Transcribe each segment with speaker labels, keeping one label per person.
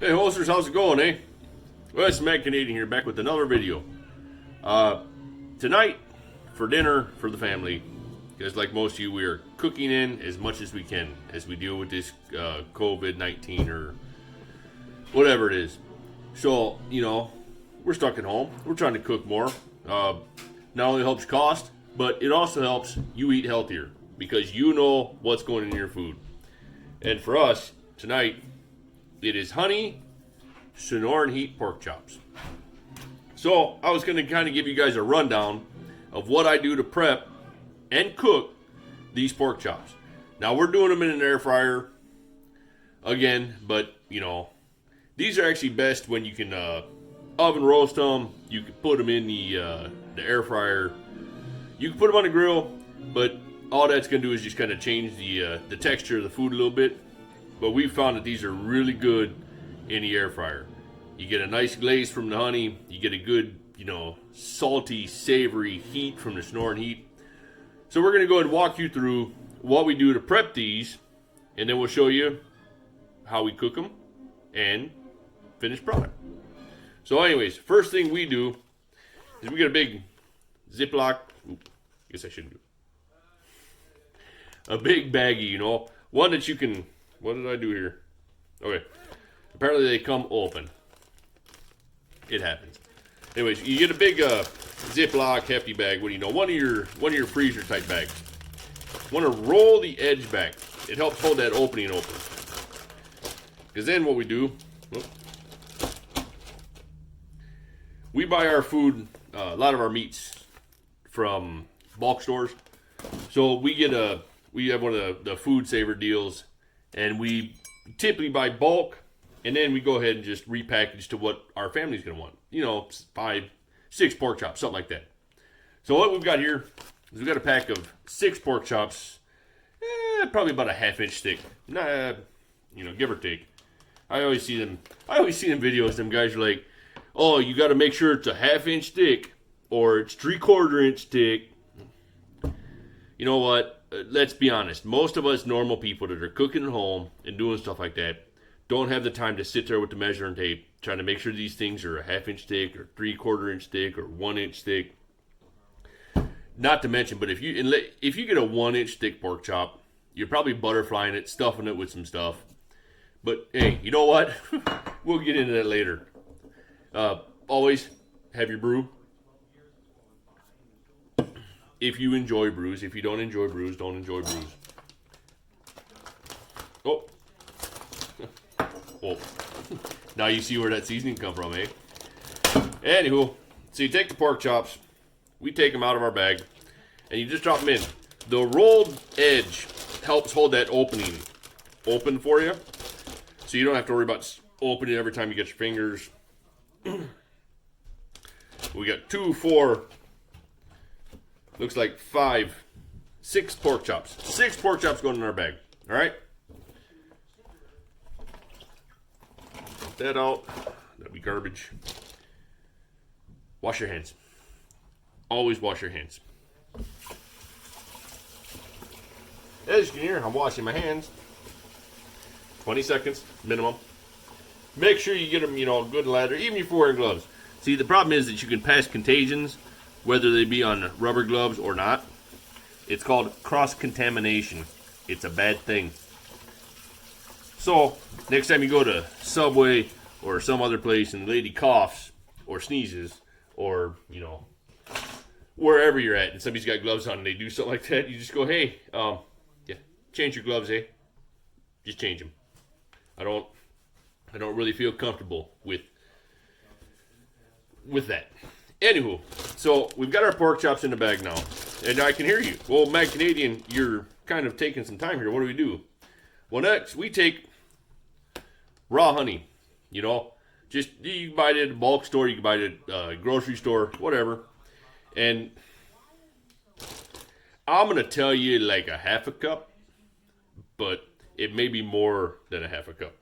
Speaker 1: Hey hosters, how's it going, eh? Well, it's Matt Canadian here, back with another video. Tonight, for dinner for the family, because like most of you, we are cooking in as much as we can as we deal with this COVID-19 or whatever it is. So, we're stuck at home. We're trying to cook more. Not only helps cost, but it also helps you eat healthier because you know what's going in your food. And for us, tonight, it is honey Sonoran heat pork chops. So I was going to kind of give you guys a rundown of what I do to prep and cook these pork chops. Now we're doing them in an air fryer again, but these are actually best when you can oven roast them. You can put them in the air fryer. You can put them on the grill, but all that's going to do is just kind of change the texture of the food a little bit. But we found that these are really good in the air fryer. You get a nice glaze from the honey. You get a good, salty, savory heat from the Sonoran heat. So we're going to go ahead and walk you through what we do to prep these, and then we'll show you how we cook them and finished product. So anyways, first thing we do is we get a big Ziploc. Guess I shouldn't do a big baggie, one that you can. What did I do here? Okay. Apparently they come open. It happens. Anyways, you get a big Ziploc hefty bag. What do you know? One of your freezer type bags. Want to roll the edge back. It helps hold that opening open. Because then what we do, we buy our food, a lot of our meats from bulk stores. So we have one of the food saver deals. And we typically buy bulk, and then we go ahead and just repackage to what our family's going to want. 5, 6 pork chops, something like that. So what we've got here is we've got a pack of 6 pork chops, probably about a half-inch thick. Give or take. I always see them videos. Them guys are like, "Oh, you got to make sure it's a half-inch thick, or it's 3/4 inch thick." You know what? Let's be honest. Most of us normal people that are cooking at home and doing stuff like that don't have the time to sit there with the measuring tape trying to make sure these things are a half-inch thick or 3/4 inch thick or 1 inch thick. Not to mention, but if you get a 1 inch thick pork chop, you're probably butterflying it, stuffing it with some stuff. But hey, you know what? We'll get into that later. Always have your brew. If you enjoy brews. If you don't enjoy brews, don't enjoy brews. Oh. Oh. Now you see where that seasoning come from, eh? Anywho, so you take the pork chops. We take them out of our bag. And you just drop them in. The rolled edge helps hold that opening open for you. So you don't have to worry about opening it every time you get your fingers. We got 2, 4... Looks like 5, 6 pork chops. 6 pork chops going in our bag. All right? Put that out. That'll be garbage. Wash your hands. Always wash your hands. As you can hear, I'm washing my hands. 20 seconds minimum. Make sure you get them, good and lather, even if you're wearing gloves. See, the problem is that you can pass contagions, whether they be on rubber gloves or not. It's called cross-contamination. It's a bad thing. So, next time you go to Subway or some other place and the lady coughs or sneezes or, wherever you're at and somebody's got gloves on and they do something like that, you just go, "Hey, change your gloves, eh? Just change them." I don't really feel comfortable with that. Anywho, so we've got our pork chops in the bag now, and I can hear you. Well, Matt Canadian, you're kind of taking some time here. What do we do? Well, next we take raw honey. Just you can buy it at a bulk store, you can buy it at a grocery store, whatever. And I'm gonna tell you like a half a cup, but it may be more than a half a cup.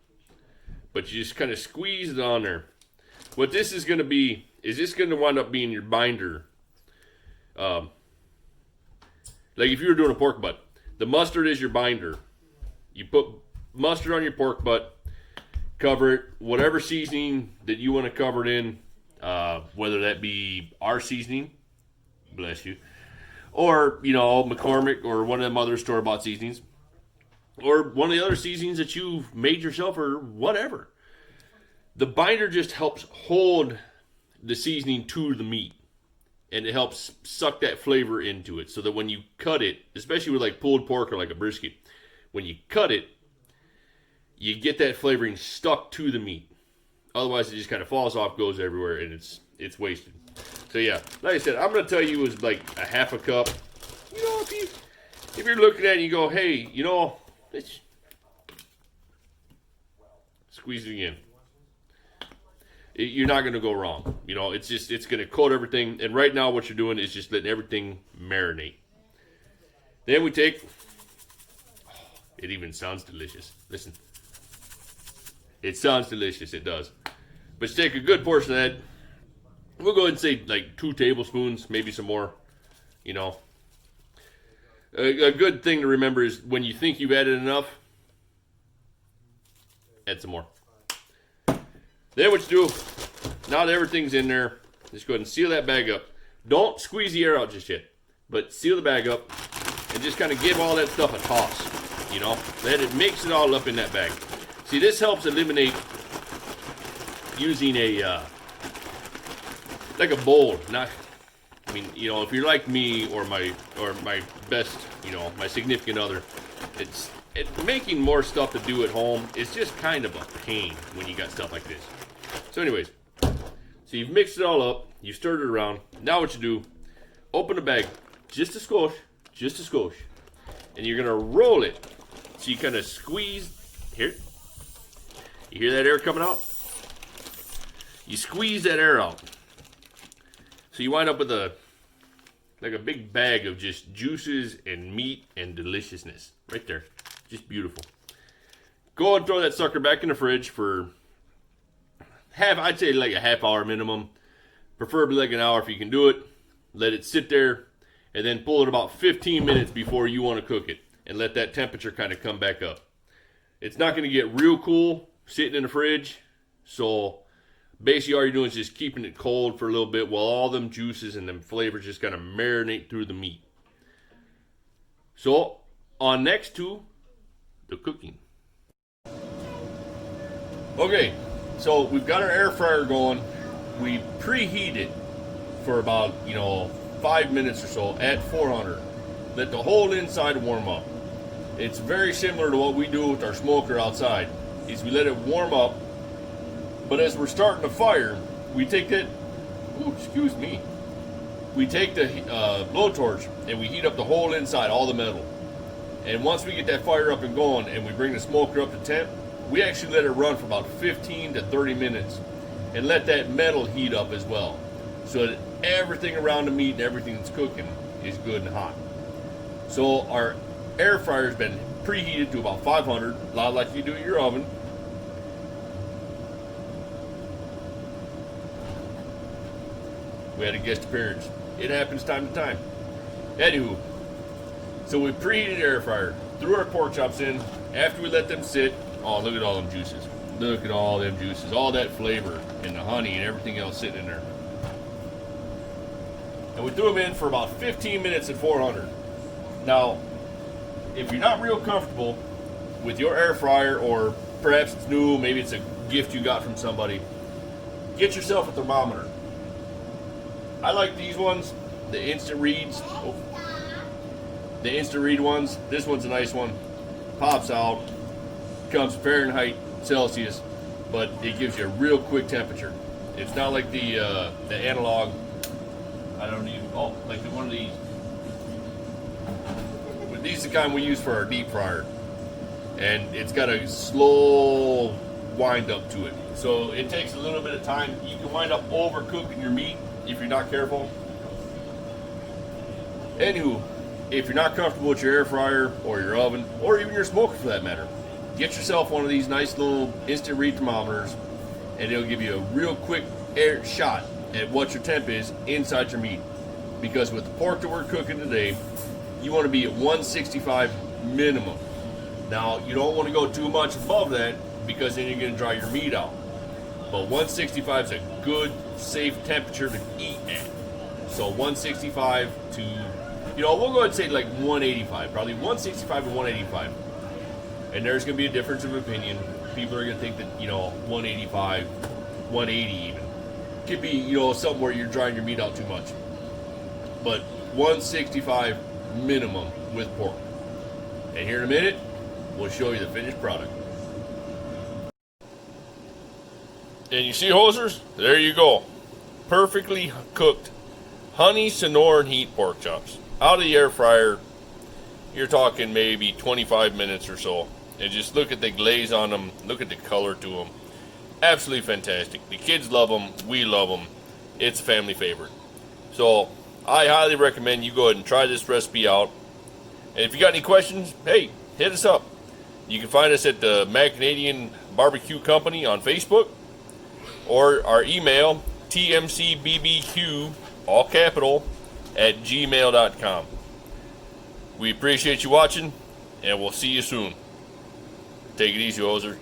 Speaker 1: But you just kind of squeeze it on there. What this is gonna be. Is this going to wind up being your binder? Like if you were doing a pork butt, the mustard is your binder. You put mustard on your pork butt, Cover it, whatever seasoning that you want to cover it in, whether that be our seasoning, bless you, or, McCormick or one of them other store-bought seasonings, or one of the other seasonings that you've made yourself or whatever. The binder just helps hold the seasoning to the meat, and it helps suck that flavor into it, so that when you cut it, especially with like pulled pork or like a brisket, when you cut it, you get that flavoring stuck to the meat. Otherwise, it just kind of falls off, goes everywhere, and it's wasted. So yeah, like I said, I'm gonna tell you it was like a half a cup. If you're looking at it, and you go, hey, let's squeeze it again. You're not gonna go wrong. It's gonna coat everything. And right now, what you're doing is just letting everything marinate. Then we take. Oh, it even sounds delicious. Listen. It sounds delicious, it does. But you take a good portion of that. We'll go ahead and say like 2 tablespoons, maybe some more. A good thing to remember is when you think you've added enough, add some more. Then what you do, now that everything's in there, just go ahead and seal that bag up. Don't squeeze the air out just yet, but seal the bag up and just kind of give all that stuff a toss. Let it mix it all up in that bag. See, this helps eliminate using like a bowl. If you're like me or my best, my significant other, it's making more stuff to do at home. It's just kind of a pain when you got stuff like this. So anyways, so you've mixed it all up, you stirred it around. Now what you do, open the bag just a skosh, and you're gonna roll it. So you kind of squeeze here. You hear that air coming out? You squeeze that air out. So you wind up with a big bag of just juices and meat and deliciousness. Right there. Just beautiful. Go and throw that sucker back in the fridge for I'd say like a half hour minimum. Preferably like an hour if you can do it. Let it sit there and then pull it about 15 minutes before you want to cook it. And let that temperature kind of come back up. It's not going to get real cool sitting in the fridge, so basically all you're doing is just keeping it cold for a little bit while all them juices and them flavors just kind of marinate through the meat. So on next to the cooking. Okay, so we've got our air fryer going. We preheat it for about 5 minutes or so at 400. Let the whole inside warm up. It's very similar to what we do with our smoker outside. Is we let it warm up, but as we're starting the fire, we take that. We take the blowtorch and we heat up the whole inside, all the metal. And once we get that fire up and going, and we bring the smoker up to temp, we actually let it run for about 15 to 30 minutes, and let that metal heat up as well, so that everything around the meat and everything that's cooking is good and hot. So our air fryer's been preheated to about 500, a lot like you do at your oven. We had a guest appearance. It happens time to time. Anywho, so we preheated the air fryer, threw our pork chops in. After we let them sit, oh, look at all them juices. Look at all them juices, all that flavor and the honey and everything else sitting in there. And we threw them in for about 15 minutes at 400. Now, if you're not real comfortable with your air fryer, or perhaps it's new, maybe it's a gift you got from somebody, get yourself a thermometer. I like these ones, the instant reads. The instant read ones. This one's a nice one. Pops out, comes Fahrenheit, Celsius, but it gives you a real quick temperature. It's not like the analog. Like one of these. These are the kind we use for our deep fryer, and it's got a slow wind up to it, so it takes a little bit of time. You can wind up overcooking your meat if you're not careful. Anywho, if you're not comfortable with your air fryer or your oven, or even your smoker for that matter, get yourself one of these nice little instant read thermometers, and it'll give you a real quick air shot at what your temp is inside your meat. Because with the pork that we're cooking today, you want to be at 165 minimum. Now, you don't want to go too much above that, because then you're going to dry your meat out. But 165 is a good, safe temperature to eat at. So 165 to, we'll go ahead and say like 185. Probably 165 to 185. And there's going to be a difference of opinion. People are going to think that, 185, 180 even. Could be, something where you're drying your meat out too much. But 165 minimum with pork. And here in a minute, we'll show you the finished product. And you see, hosers? There you go. Perfectly cooked honey Sonoran heat pork chops. Out of the air fryer, you're talking maybe 25 minutes or so. And just look at the glaze on them. Look at the color to them. Absolutely fantastic. The kids love them. We love them. It's a family favorite. So I highly recommend you go ahead and try this recipe out. And if you got any questions, hey, hit us up. You can find us at the Mad Canadian Barbecue Company on Facebook, or our email, tmcbbq, all capital, at gmail.com. We appreciate you watching, and we'll see you soon. Take it easy, hoser.